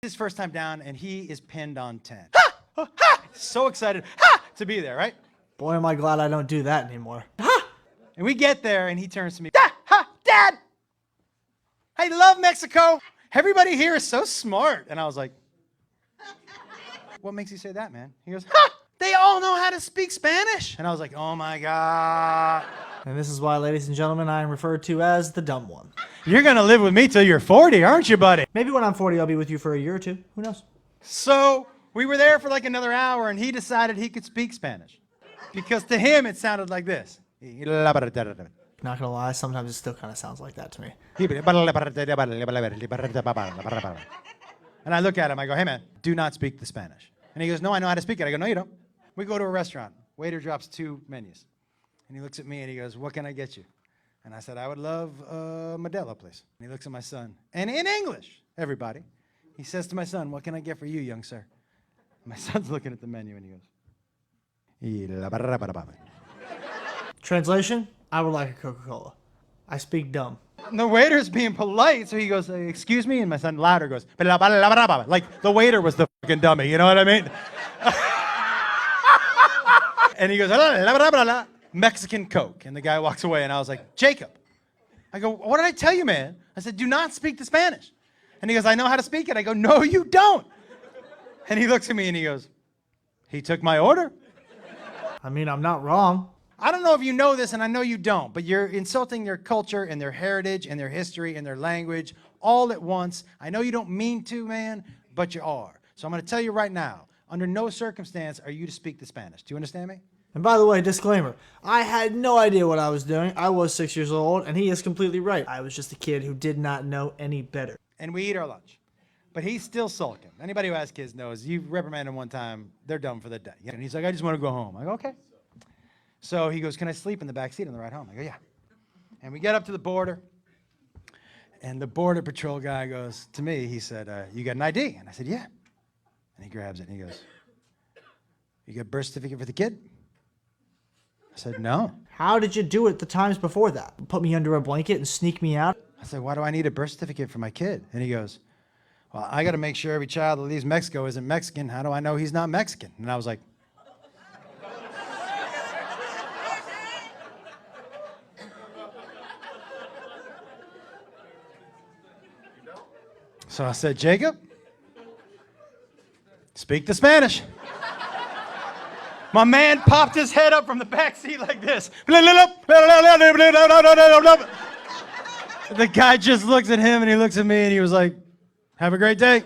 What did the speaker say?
His first time down, and he is pinned on 10. Ha! Oh, ha! So excited to be there, right? Boy, am I glad I don't do that anymore. Ha! And we get there, and he turns to me. Dad! I love Mexico. Everybody here is so smart. And I was like, what makes you say that, man? He goes, they all know how to speak Spanish. And I was like, oh my God. And this is why, ladies and gentlemen, I am referred to as the dumb one. You're going to live with me till you're 40, aren't you, buddy? Maybe when I'm 40, I'll be with you for a year or two. Who knows? So we were there for like another hour, and he decided he could speak Spanish. Because to him, it sounded like this. Not gonna lie, sometimes it still kind of sounds like that to me. And I look at him, I go, hey man, do not speak the Spanish. And he goes, no, I know how to speak it. I go, no, you don't. We go to a restaurant. Waiter drops 2 menus. And he looks at me and he goes, what can I get you? And I said, I would love Modelo, please. And he looks at my son. And in English, everybody, he says to my son, what can I get for you, young sir? And my son's looking at the menu and he goes, Translation, I would like a Coca-Cola. I speak dumb. And the waiter's being polite, so he goes, excuse me? And my son louder goes, like the waiter was the fucking dummy, you know what I mean? And he goes, Mexican Coke. And the guy walks away, and I was like, Jacob. I go, what did I tell you, man? I said, do not speak the Spanish. And he goes, I know how to speak it. I go, no, you don't. And he looks at me, and he goes, he took my order. I mean, I'm not wrong. I don't know if you know this, and I know you don't, but you're insulting their culture and their heritage and their history and their language all at once. I know you don't mean to, man, but you are. So I'm going to tell you right now, under no circumstance are you to speak the Spanish. Do you understand me? And by the way, disclaimer, I had no idea what I was doing. I was 6 years old, and he is completely right. I was just a kid who did not know any better. And we eat our lunch. But he's still sulking. Anybody who has kids knows, you reprimand him one time, they're done for the day. And he's like, I just want to go home. I go, okay. So he goes, can I sleep in the back seat on the ride home? I go, yeah. And we get up to the border, and the border patrol guy goes to me, he said, you got an ID? And I said, yeah. And he grabs it, and he goes, you got a birth certificate for the kid? I said, no. How did you do it the times before that? Put me under a blanket and sneak me out? I said, why do I need a birth certificate for my kid? And he goes, well, I got to make sure every child that leaves Mexico isn't Mexican. How do I know he's not Mexican? And I was like, so I said, Jacob, speak the Spanish. My man popped his head up from the back seat like this. The guy just looks at him and he looks at me and he was like, have a great day.